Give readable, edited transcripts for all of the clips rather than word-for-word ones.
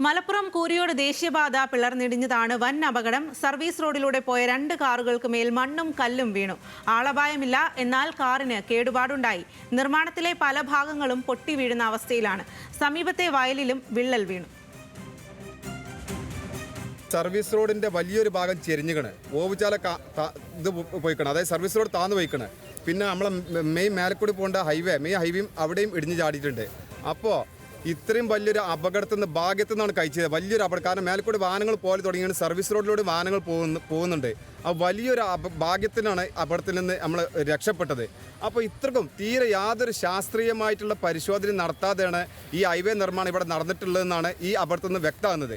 മലപ്പുറം കൂരിയോട് ദേശീയപാത പിളർന്നിടിഞ്ഞതാണ് വൻ അപകടം. സർവീസ് റോഡിലൂടെ പോയ 2 കാറുകൾക്ക് മേൽ മണ്ണും കല്ലും വീണു. ആളപായമില്ല, എന്നാൽ കാറിന് കേടുപാടുണ്ടായി. നിർമ്മാണത്തിലെ പല ഭാഗങ്ങളും പൊട്ടി വീഴുന്ന അവസ്ഥയിലാണ്. സമീപത്തെ വയലിലും വിള്ളൽ വീണു. സർവീസ് റോഡിന്റെ വലിയൊരു ഭാഗം ചെരിഞ്ഞുകണ്, ഓവുചാല ഇത് പോയിക്കണം. അതായത് സർവീസ് റോഡ് താന്നു പോയിക്കണ്. പിന്നെ നമ്മളെ മെയിൻ മേലക്കൂടി പോകേണ്ട മെയിൻ ഹൈവേയും അവിടെയും ഇടിഞ്ഞു ചാടിയിട്ടുണ്ട്. അപ്പോൾ ഇത്രയും വലിയൊരു അപകടത്തിൽ നിന്ന് ഭാഗ്യത്തിൽ നിന്നാണ് കഴിച്ചത്. വലിയൊരു അപകടം. കാരണം മേലക്കൂടി വാഹനങ്ങൾ പോലെ തുടങ്ങിയാണ്, സർവീസ് റോഡിലൂടെ വാഹനങ്ങൾ പോകുന്നുണ്ട്. ആ വലിയൊരു ഭാഗ്യത്തിനാണ് അപകടത്തിൽ നിന്ന് നമ്മൾ രക്ഷപ്പെട്ടത്. അപ്പോൾ ഇത്രക്കും തീരെ യാതൊരു ശാസ്ത്രീയമായിട്ടുള്ള പരിശോധന നടത്താതെയാണ് ഈ ഹൈവേ നിർമ്മാണം ഇവിടെ നടന്നിട്ടുള്ളതെന്നാണ് ഈ അപകടത്തിൽ നിന്ന് വ്യക്തമാകുന്നത്.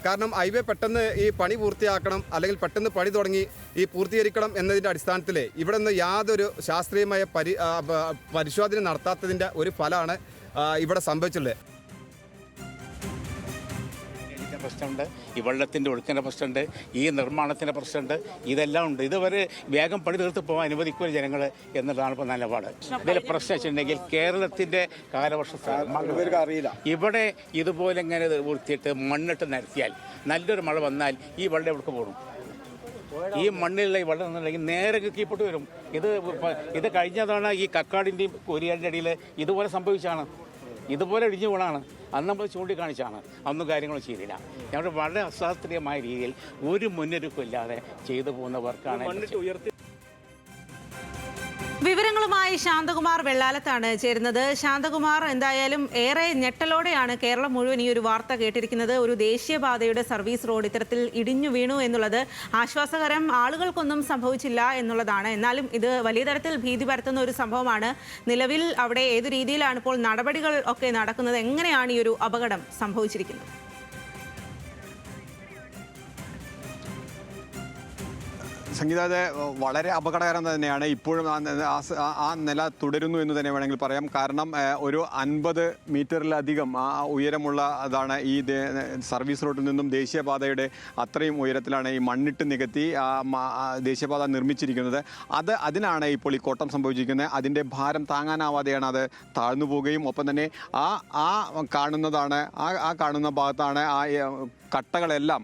കാരണം ഹൈവേ പെട്ടെന്ന് ഈ പണി പൂർത്തിയാക്കണം, അല്ലെങ്കിൽ പെട്ടെന്ന് പണി തുടങ്ങി ഈ പൂർത്തീകരിക്കണം എന്നതിൻ്റെ അടിസ്ഥാനത്തിൽ ഇവിടെ നിന്ന് യാതൊരു ശാസ്ത്രീയമായ പരിശോധന നടത്താത്തതിൻ്റെ ഒരു ഫലമാണ് ഇവിടെ സംഭവിച്ചുള്ളത്. പ്രശ്നമുണ്ട്, ഈ വെള്ളത്തിൻ്റെ ഒഴുക്കിൻ്റെ പ്രശ്നമുണ്ട്, ഈ നിർമ്മാണത്തിൻ്റെ പ്രശ്നമുണ്ട്, ഇതെല്ലാം ഉണ്ട്. ഇതുവരെ വേഗം പണി തീർത്ത് പോകാൻ അനുവദിക്കുക ജനങ്ങൾ എന്നുള്ളതാണ് ഇപ്പോൾ നിലപാട്. ഇതിൽ പ്രശ്നം വെച്ചിട്ടുണ്ടെങ്കിൽ കേരളത്തിൻ്റെ കാലവർഷം അറിയില്ല, ഇവിടെ ഇതുപോലെ ഇങ്ങനെ വൃത്തിയിട്ട് മണ്ണിട്ട് നിരത്തിയാൽ നല്ലൊരു മഴ വന്നാൽ ഈ വെള്ളം എവിടെ പോകും? ഈ മണ്ണിലുള്ള ഈ വെള്ളം എന്നുണ്ടെങ്കിൽ നേരെ കീപ്പോട്ട് വരും. ഇത് കഴിഞ്ഞ തവണ ഈ കക്കാടിൻ്റെയും കൊരിയാടിൻ്റെ ഇടയിൽ ഇതുപോലെ സംഭവിച്ചാണ്, ഇതുപോലെ ഇടിഞ്ഞു വീണാണ്. അന്ന് നമ്മൾ ചൂണ്ടിക്കാണിച്ചാണ്, അന്നും കാര്യങ്ങളും ചെയ്തില്ല. ഞങ്ങൾ വളരെ അശാസ്ത്രീയമായ രീതിയിൽ ഒരു മുന്നൊരുക്കം ഇല്ലാതെ ചെയ്തു പോകുന്ന വർക്കാണ്. വിവരങ്ങളുമായി ശാന്തകുമാർ വെള്ളാലത്താണ് ചേരുന്നത്. ശാന്തകുമാർ, എന്തായാലും ഏറെ ഞെട്ടലോടെയാണ് കേരളം മുഴുവൻ ഈ ഒരു വാർത്ത കേട്ടിരിക്കുന്നത്. ഒരു ദേശീയപാതയുടെ സർവീസ് റോഡ് ഇത്തരത്തിൽ ഇടിഞ്ഞു വീണു എന്നുള്ളത് ആശ്വാസകരം. ആളുകൾക്കൊന്നും സംഭവിച്ചില്ല എന്നുള്ളതാണ്. എന്നാലും ഇത് വലിയ തരത്തിൽ ഭീതി പരത്തുന്ന ഒരു സംഭവമാണ്. നിലവിൽ അവിടെ ഏതു രീതിയിലാണ് ഇപ്പോൾ നടപടികൾ ഒക്കെ നടക്കുന്നത്? എങ്ങനെയാണ് ഈ ഒരു അപകടം സംഭവിച്ചിരിക്കുന്നത്? സംഗീത, വളരെ അപകടകരം തന്നെയാണ്. ഇപ്പോഴും ആ നില തുടരുന്നു എന്ന് തന്നെ വേണമെങ്കിൽ പറയാം. കാരണം ഒരു 50 മീറ്ററിലധികം ഉയരമുള്ള അതാണ് ഈ സർവീസ് റോഡിൽ നിന്നും ദേശീയപാതയുടെ അത്രയും ഉയരത്തിലാണ് ഈ മണ്ണിട്ട് നികത്തി ദേശീയപാത നിർമ്മിച്ചിരിക്കുന്നത്. അതിനാണ് ഇപ്പോൾ ഈ കോട്ടം സംഭവിച്ചിരിക്കുന്നത്. അതിൻ്റെ ഭാരം താങ്ങാനാവാതെയാണ് അത് താഴ്ന്നു പോവുകയും, ഒപ്പം തന്നെ ആ കാണുന്ന ഭാഗത്താണ് ആ കട്ടകളെല്ലാം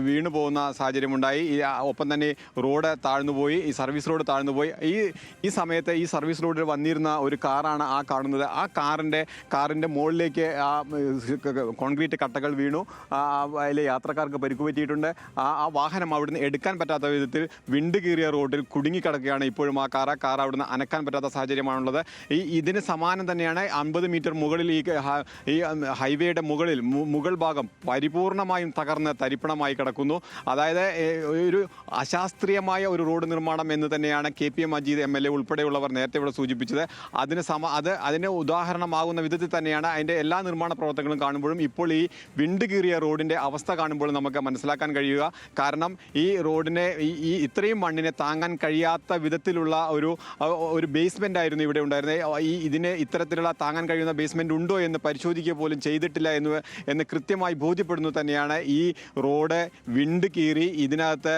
വീണു പോകുന്ന സാഹചര്യമുണ്ടായി. ഒപ്പം തന്നെ റോഡ് താഴ്ന്നുപോയി, ഈ സർവീസ് റോഡ് താഴ്ന്നുപോയി. ഈ സമയത്ത് ഈ സർവീസ് റോഡിൽ വന്നിരുന്ന ഒരു കാറാണ് ആ കാണുന്നത്. ആ കാറിൻ്റെ മുകളിലേക്ക് ആ കോൺക്രീറ്റ് കട്ടകൾ വീണു. അതിലെ യാത്രക്കാർക്ക് പരിക്ക് പറ്റിയിട്ടുണ്ട്. ആ വാഹനം അവിടുന്ന് എടുക്കാൻ പറ്റാത്ത വിധത്തിൽ വിണ്ട് കീറിയ റോഡിൽ കുടുങ്ങിക്കിടക്കുകയാണ് ഇപ്പോഴും ആ കാർ അവിടുന്ന് അനക്കാൻ പറ്റാത്ത സാഹചര്യമാണുള്ളത്. ഇതിന് സമാനം തന്നെയാണ് 50 മീറ്റർ മുകളിൽ ഈ ഹൈവേയുടെ മുകൾ ഭാഗം പരിപൂർണമായും തകർന്ന് തരിപ്പണമായി കിടക്കുന്നു. അതായത് ഒരു അശാസ്ത്രീയമായ ഒരു റോഡ് നിർമ്മാണം എന്ന് തന്നെയാണ് KPM മജീദ് MLA ഉൾപ്പെടെയുള്ളവർ നേരത്തെ ഇവിടെ സൂചിപ്പിച്ചത്. അതിന് ഉദാഹരണമാകുന്ന വിധത്തിൽ തന്നെയാണ് അതിൻ്റെ എല്ലാ നിർമ്മാണ പ്രവർത്തനങ്ങളും കാണുമ്പോഴും ഇപ്പോൾ ഈ വിണ്ട് കീറിയ റോഡിൻ്റെ അവസ്ഥ കാണുമ്പോൾ നമുക്ക് മനസ്സിലാക്കാൻ കഴിയുക. കാരണം ഈ റോഡിനെ ഇത്രയും മണ്ണിനെ താങ്ങാൻ കഴിയാത്ത വിധത്തിലുള്ള ഒരു ബേസ്മെൻ്റ് ആയിരുന്നു ഇവിടെ ഉണ്ടായിരുന്നത്. ഇതിന് ഇത്തരത്തിലുള്ള താങ്ങാൻ കഴിയുന്ന ബേസ്മെൻ്റ് ഉണ്ടോ എന്ന് പരിശോധിക്കുക പോലും ചെയ്തിട്ടില്ല എന്ന് കൃത്യമായി ബോധ്യപ്പെടുന്നു തന്നെയാണ് ഈ റോഡ് വിണ്ട് കീറി ഇതിനകത്ത്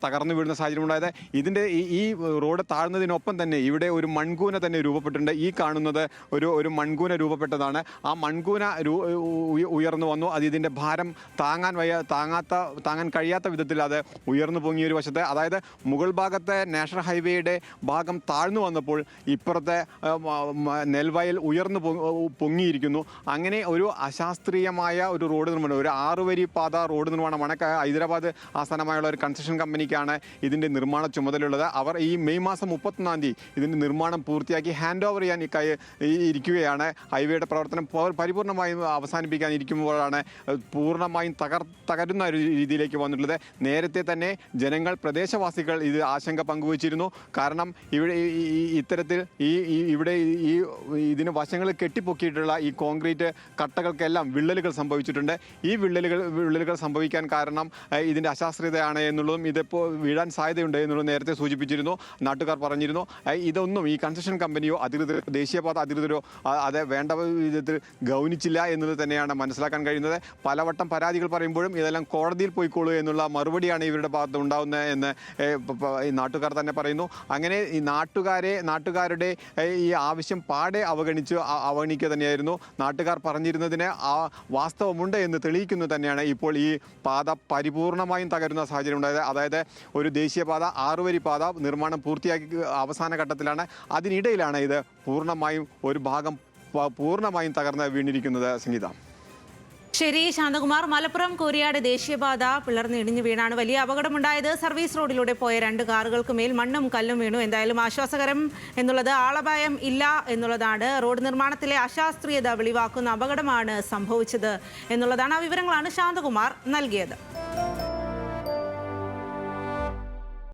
തകർന്നു വീഴുന്ന സാഹചര്യം ഉണ്ടായത്. ഇതിൻ്റെ ഈ റോഡ് താഴ്ന്നതിനൊപ്പം തന്നെ ഇവിടെ ഒരു മൺകൂന തന്നെ രൂപപ്പെട്ടിട്ടുണ്ട്. ഈ കാണുന്നത് ഒരു മൺകൂന രൂപപ്പെട്ടതാണ്. ആ മൺകൂന ഉയർന്നു വന്നു. അത് ഇതിൻ്റെ ഭാരം താങ്ങാൻ കഴിയാത്ത വിധത്തിൽ അത് ഉയർന്നു പൊങ്ങിയൊരു വശത്ത്, അതായത് മുകൾ ഭാഗത്തെ നാഷണൽ ഹൈവേയുടെ ഭാഗം താഴ്ന്നു വന്നപ്പോൾ ഇപ്പുറത്തെ നെൽവയൽ ഉയർന്നു പൊങ്ങിയിരിക്കുന്നു. അങ്ങനെ ഒരു അശാസ്ത്രീയമായ ഒരു റോഡ് നിർമ്മാണം, ഒരു 6 വരി പാത റോഡ് നിർമ്മാണമാണ്. ഹൈദരാബാദ് ആസ്ഥാനമായുള്ള ഒരു കൺസ്ട്രക്ഷൻ കമ്പനിക്കാണ് ഇതിൻ്റെ നിർമ്മാണ ചുമതലയുള്ളത്. അവർ ഈ മെയ് മാസം 31-ാം തീയതി ഇതിൻ്റെ നിർമ്മാണം പൂർത്തിയാക്കി ഹാൻഡ് ഓവർ ചെയ്യാൻ ഇരിക്കുകയാണ്. ഹൈവേയുടെ പ്രവർത്തനം പരിപൂർണമായും അവസാനിപ്പിക്കാൻ ഇരിക്കുമ്പോഴാണ് പൂർണ്ണമായും തകരുന്ന ഒരു രീതിയിലേക്ക് വന്നിട്ടുള്ളത്. നേരത്തെ തന്നെ ജനങ്ങൾ, പ്രദേശവാസികൾ ഇത് ആശങ്ക പങ്കുവച്ചിരുന്നു. കാരണം ഇത്തരത്തിൽ ഇതിന് വശങ്ങളിൽ കെട്ടിപ്പൊക്കിയിട്ടുള്ള ഈ കോൺക്രീറ്റ് കട്ടകൾക്കെല്ലാം വിള്ളലുകൾ സംഭവിച്ചിട്ടുണ്ട്. ഈ വിള്ളലുകൾ സംഭവിക്കാൻ കാരണം ഇതിൻ്റെ അശാസ്ത്രീയതയാണ് എന്നുള്ളതും ഇതിപ്പോൾ വീഴാൻ സാധ്യതയുണ്ട് എന്നുള്ളത് നേരത്തെ സൂചിപ്പിച്ചിരുന്നു. നാട്ടുകാർ പറഞ്ഞിരുന്നു ഇതൊന്നും ഈ കൺസ്ട്രക്ഷൻ കമ്പനിയോ അധികൃതർ ദേശീയപാത അധികൃതരോ അത് വേണ്ട വിധത്തിൽ ഗൗനിച്ചില്ല എന്നത് തന്നെയാണ് മനസ്സിലാക്കാൻ കഴിയുന്നത്. പലവട്ടം പരാതികൾ പറയുമ്പോഴും ഇതെല്ലാം കോടതിയിൽ പോയിക്കോളൂ എന്നുള്ള മറുപടിയാണ് ഇവരുടെ ഭാഗത്ത് ഉണ്ടാകുന്നത് എന്ന് ഈ നാട്ടുകാർ തന്നെ പറയുന്നു. അങ്ങനെ ഈ നാട്ടുകാരുടെ ഈ ആവശ്യം പാടെ അവഗണിക്കുക തന്നെയായിരുന്നു. നാട്ടുകാർ പറഞ്ഞിരുന്നതിന് ആ വാസ്തവമുണ്ട് എന്ന് തെളിയിക്കുന്നത് തന്നെയാണ് ഇപ്പോൾ ഈ പാത പരിപൂർണമായും തകരുന്ന സാഹചര്യം ഉണ്ടായത്. അതായത് ഒരു ദേശീയപാത 6 വരി പാത നിർമ്മാണം പൂർത്തിയാക്കി അവസാന ഘട്ടത്തിലാണ്. അതിനിടയിലാണ് ഇത് പൂർണ്ണമായും ഒരു ഭാഗം പൂർണ്ണമായും തകർന്ന് വീണിരിക്കുന്നത്. സംഗീത. ശരി ശാന്തകുമാർ, മലപ്പുറം കോരിയാട് ദേശീയപാത പിളർന്ന് ഇടിഞ്ഞു വീണാണ് വലിയ അപകടമുണ്ടായത്. സർവീസ് റോഡിലൂടെ പോയ 2 കാറുകൾക്ക് മേൽ മണ്ണും കല്ലും വീണു. എന്തായാലും ആശ്വാസകരം എന്നുള്ളത് ആളപായം ഇല്ല എന്നുള്ളതാണ്. റോഡ് നിർമ്മാണത്തിലെ അശാസ്ത്രീയത വെളിവാക്കുന്ന അപകടമാണ് സംഭവിച്ചത് എന്നുള്ളതാണ്. ആ വിവരങ്ങളാണ് ശാന്തകുമാർ നൽകിയത്.